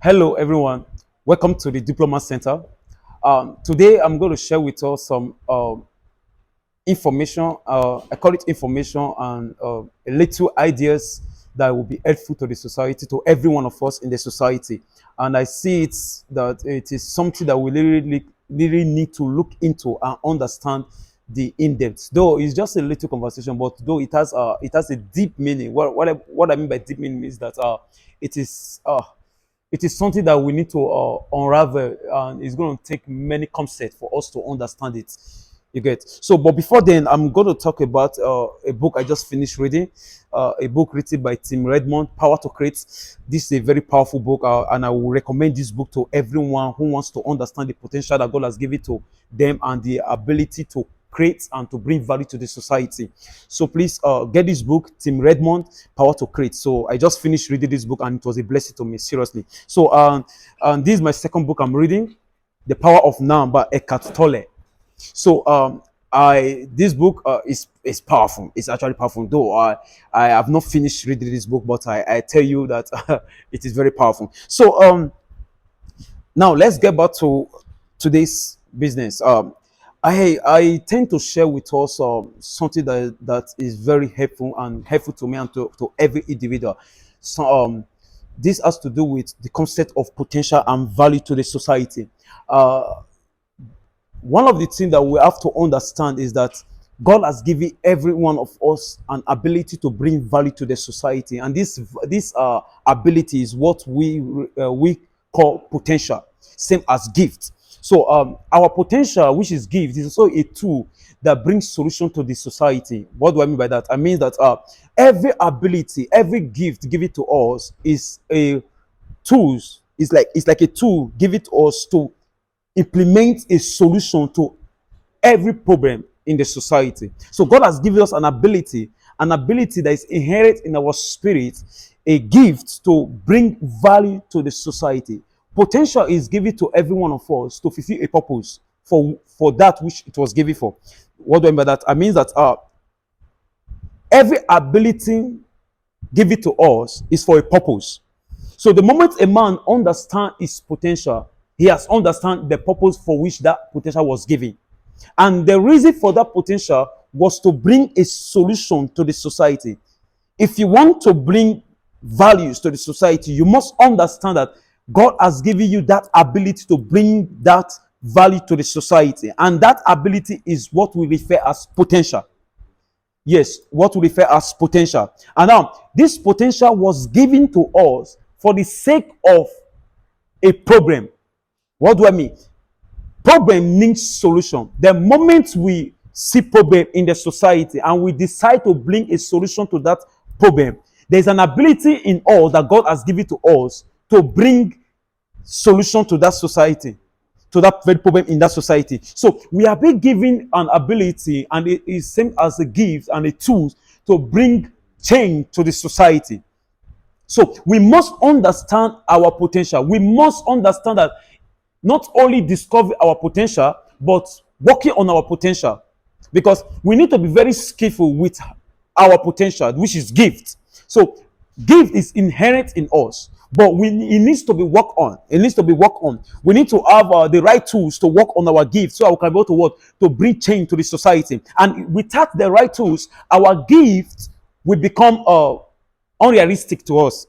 Hello, everyone. Welcome to the Diploma Center. Today, I'm going to share with us some information. I call it information and a little ideas that will be helpful to the society, to every one of us in the society. And I see that it is something that we really need to look into and understand the in depth. Though it's just a little conversation, but though it has a deep meaning. What I mean by deep meaning is that it is it is something that we need to unravel, and it's going to take many concepts for us to understand it. You get. So, but before then, I'm going to talk about a book I just finished reading, a book written by Tim Redmond, Power to Create. This is a very powerful book, and I will recommend this book to everyone who wants to understand the potential that God has given to them and the ability to create and to bring value to the society. So please get this book, Tim Redmond, Power to Create. So I just finished reading this book and it was a blessing to me, seriously. So this is my second book I'm reading, The Power of Now by Eckhart Tolle. So I this book is powerful. It's actually powerful. Though I have not finished reading this book, but I tell you that it is very powerful. So now let's get back to today's business. I tend to share with us something that is very helpful to me and to every individual. So this has to do with the concept of potential and value to the society. One of the things that we have to understand is that God has given every one of us an ability to bring value to the society, and this ability is what we call potential, same as gift. So our potential, which is gift, is also a tool that brings solution to the society. What do I mean by that? I mean that every ability, every gift given to us is a tools. It's like a tool given to us to implement a solution to every problem in the society. So God has given us an ability that is inherent in our spirit, a gift to bring value to the society. Potential is given to every one of us to fulfill a purpose for that which it was given for. What do I mean by that? I mean that every ability given to us is for a purpose. So the moment a man understands his potential, he has understand the purpose for which that potential was given. And the reason for that potential was to bring a solution to the society. If you want to bring values to the society, you must understand that God has given you that ability to bring that value to the society. And that ability is what we refer as potential. Yes, what we refer as potential. And now, this potential was given to us for the sake of a problem. What do I mean? Problem needs solution. The moment we see problem in the society and we decide to bring a solution to that problem, there's an ability in us that God has given to us to bring solution to that society, to that very problem in that society. So we are being given an ability, and it is same as a gift and a tool to bring change to the society. So we must understand our potential. We must understand that not only discover our potential, but working on our potential. Because we need to be very skillful with our potential, which is gift. So gift is inherent in us, but it needs to be worked on. It needs to be worked on. We need to have the right tools to work on our gift, so we can be able to work to bring change to the society. And without the right tools, our gift will become unrealistic to us.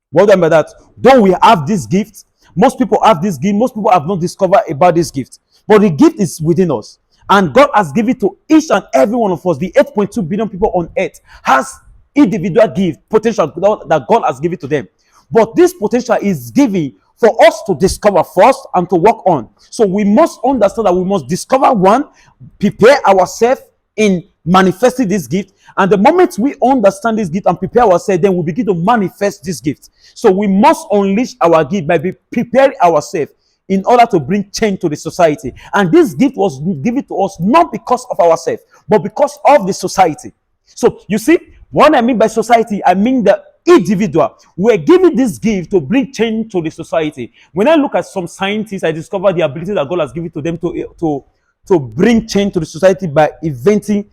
What do I mean by that? Though we have this gift, most people have this gift. Most people have not discovered about this gift. But the gift is within us. And God has given to each and every one of us. The 8.2 billion people on earth has individual gift, potential that God has given to them. But this potential is given for us to discover first and to work on. So we must understand that we must discover one, prepare ourselves in manifesting this gift. And the moment we understand this gift and prepare ourselves, then we begin to manifest this gift. So we must unleash our gift by preparing ourselves in order to bring change to the society. And this gift was given to us not because of ourselves, but because of the society. So you see, what I mean by society, I mean the individual. We're given this gift to bring change to the society. When I look at some scientists, I discover the ability that God has given to them to bring change to the society by inventing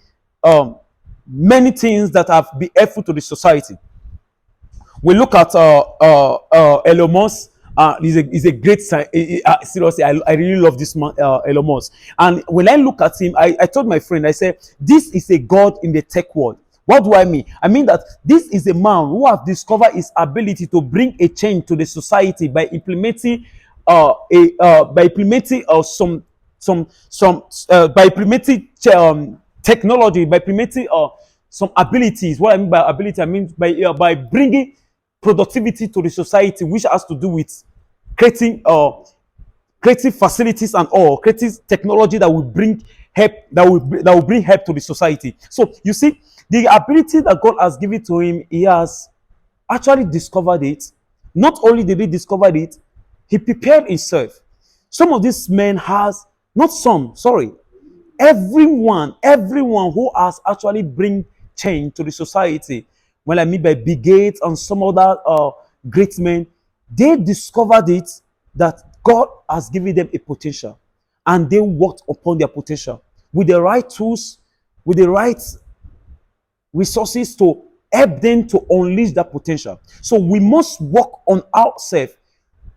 many things that have been helpful to the society. We look at Elon Musk He's a great seriously, I really love this man, Elon Musk. And when I look at him, I told my friend, I said, this is a god in the tech world. What do I mean? I mean that this is a man who has discovered his ability to bring a change to the society by implementing by implementing technology, by implementing some abilities. What I mean by ability, I mean by bringing productivity to the society, which has to do with creating creating facilities and all, creating technology that will bring help, that will bring help to the society. So you see, the ability that God has given to him, he has actually discovered it. Not only did he discover it, he prepared himself. Some of these men has, not some, sorry, everyone who has actually bring change to the society. When I mean by Bill Gates and some other great men, they discovered it that God has given them a potential, and they worked upon their potential with the right tools, with the right resources to help them to unleash that potential. So we must work on ourselves.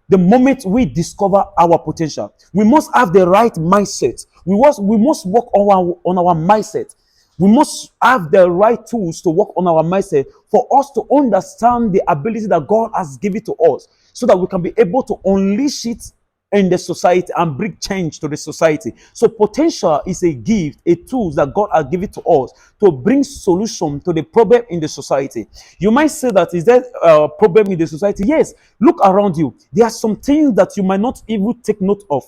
The moment we discover our potential, we must have the right mindset. We must work on our mindset. We must have the right tools to work on our mindset for us to understand the ability that God has given to us, so that we can be able to unleash it in the society and bring change to the society. So potential is a gift, a tool that God has given to us to bring solution to the problem in the society. You might say that, is there a problem in the society? Yes. Look around you. There are some things that you might not even take note of.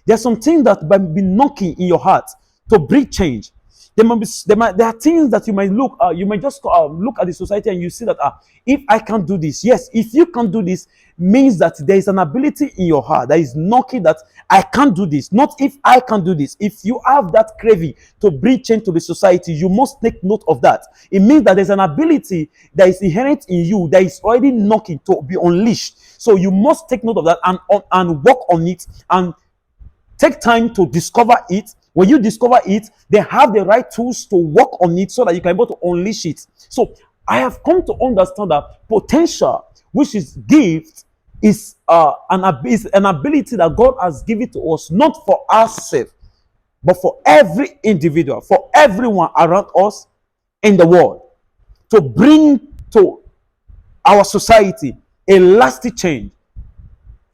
There are some things that might be knocking in your heart to bring change. There are things that you might you might just look at the society and you see that if I can't do this, yes, if you can't do this, means that there is an ability in your heart that is knocking that I can't do this. Not if I can't do this. If you have that craving to bring change to the society, you must take note of that. It means that there's an ability that is inherent in you that is already knocking to be unleashed. So you must take note of that and work on it and take time to discover it. When you discover it, they have the right tools to work on it so that you can be able to unleash it. So I have come to understand that potential, which is gift, is an ability that God has given to us, not for ourselves, but for every individual, for everyone around us in the world, to bring to our society a lasting change.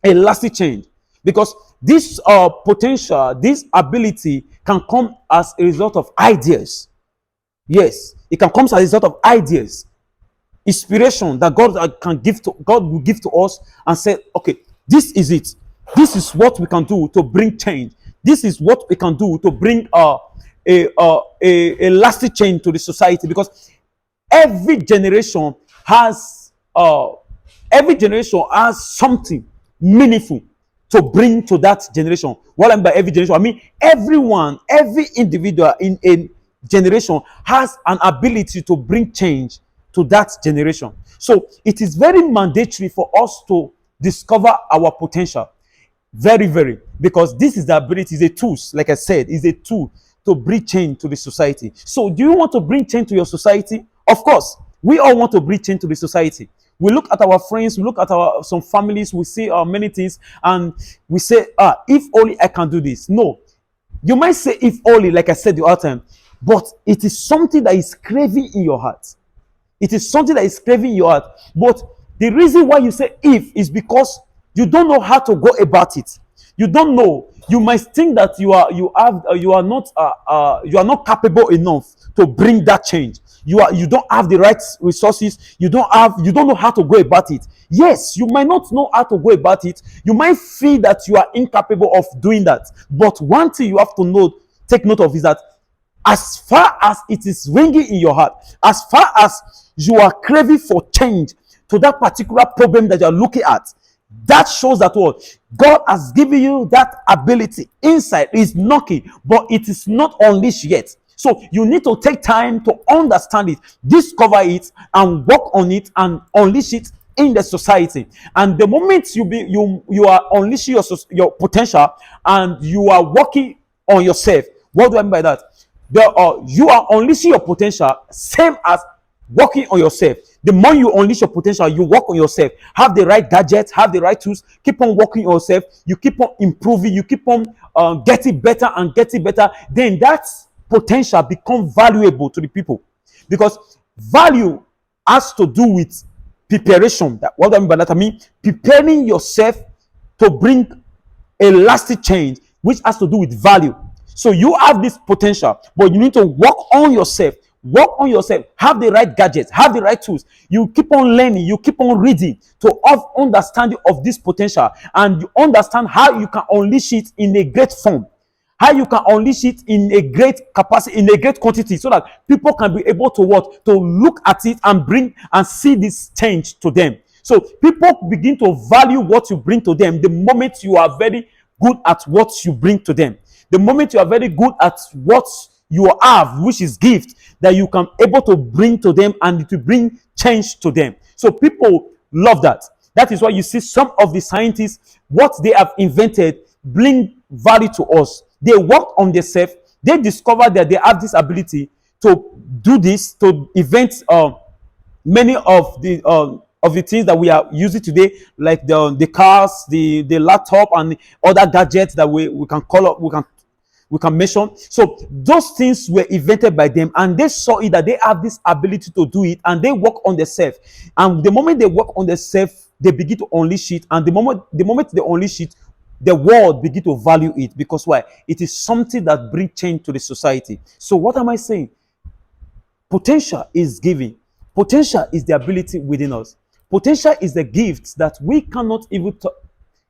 A lasting change. Because this potential, this ability can come as a result of ideas. Yes, it can come as a result of ideas, inspiration that God will give to us and say, okay, this is it. This is what we can do to bring change. This is what we can do to bring a lasting change to the society. Because every generation has something meaningful to bring to that generation. What I mean by every generation, I mean everyone, every individual in a generation has an ability to bring change to that generation. So it is very mandatory for us to discover our potential. Very, very. Because this is the ability, is a tool, like I said, is a tool to bring change to the society. So do you want to bring change to your society? Of course, we all want to bring change to the society. We look at our friends, we look at some families, we see many things, and we say, if only I can do this. No. You might say if only, like I said the other time, but it is something that is craving in your heart. It is something that is craving in your heart. But the reason why you say if is because you don't know how to go about it. You don't know. You might think that you are not capable enough to bring that change. You don't have the right resources. You don't know how to go about it. Yes, you might not know how to go about it. You might feel that you are incapable of doing that. But one thing you have to take note of is that as far as it is ringing in your heart, as far as you are craving for change to that particular problem that you are looking at, that shows that what God has given you, that ability inside is knocking, but it is not unleashed yet. So you need to take time to understand it, discover it, and work on it and unleash it in the society. And the moment you are unleashing your potential and you are working on yourself, what do I mean by that? You are unleashing your potential, same as working on yourself. The more you unleash your potential, you work on yourself, have the right gadgets, have the right tools, keep on working on yourself, you keep on improving, you keep on getting better and getting better, then that potential become valuable to the people. Because value has to do with preparation. What do I mean by that? I mean preparing yourself to bring a lasting change, which has to do with value. So you have this potential, but you need to work on yourself. Work on yourself. Have the right gadgets. Have the right tools. You keep on learning. You keep on reading to have understanding of this potential, and you understand how you can unleash it in a great form. How you can unleash it in a great capacity, in a great quantity, so that people can be able to what? To look at it and bring and see this change to them. So people begin to value what you bring to them the moment you are very good at what you bring to them. The moment you are very good at what you have, which is gift, that you can able to bring to them and to bring change to them. So people love that. That is why you see some of the scientists, what they have invented bring value to us. They worked on themselves. They discovered that they have this ability to do this, to invent many of the things that we are using today, like the cars, the laptop, and other gadgets that we can call up, we can mention. So those things were invented by them, and they saw it that they have this ability to do it, and they work on themselves. And the moment they work on themselves, they begin to unleash it. And the moment they unleash it, the world begin to value it. Because why? It is something that brings change to the society. So what am I saying? Potential is giving. Potential is the ability within us. Potential is the gift that we cannot even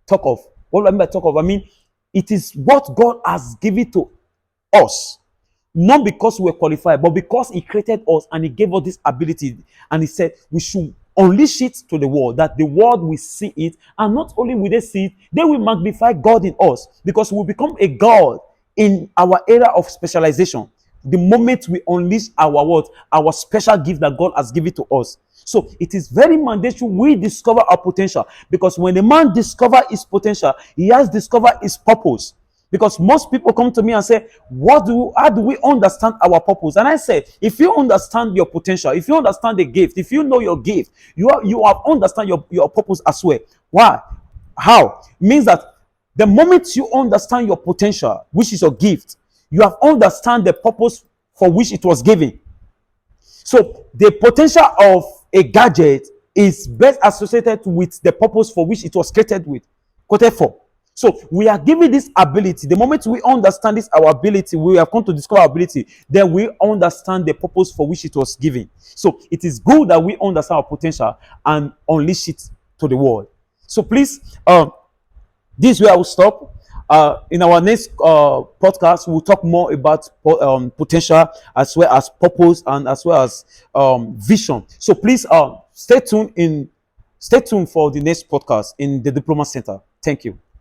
talk of. What do I mean by talk of? I mean, it is what God has given to us. Not because we're qualified, but because He created us and He gave us this ability. And He said we should unleash it to the world, that the world will see it. And not only will they see it, they will magnify God in us, because we will become a God in our area of specialization. The moment we unleash our word, our special gift that God has given to us. So it is very mandatory we discover our potential, because when a man discovers his potential, he has discovered his purpose. Because most people come to me and say, how do we understand our purpose? And I say, if you understand your potential, if you understand the gift, if you know your gift, you have understand your purpose as well. Why? How? It means that the moment you understand your potential, which is your gift, you have understand the purpose for which it was given. So the potential of a gadget is best associated with the purpose for which it was created for. So we are given this ability. The moment we understand this, our ability, we have come to discover our ability, then we understand the purpose for which it was given. So it is good that we understand our potential and unleash it to the world. So please, this is where I will stop. In our next podcast, we'll talk more about potential, as well as purpose, and as well as vision. So please stay tuned for the next podcast in the Diploma Center. Thank you.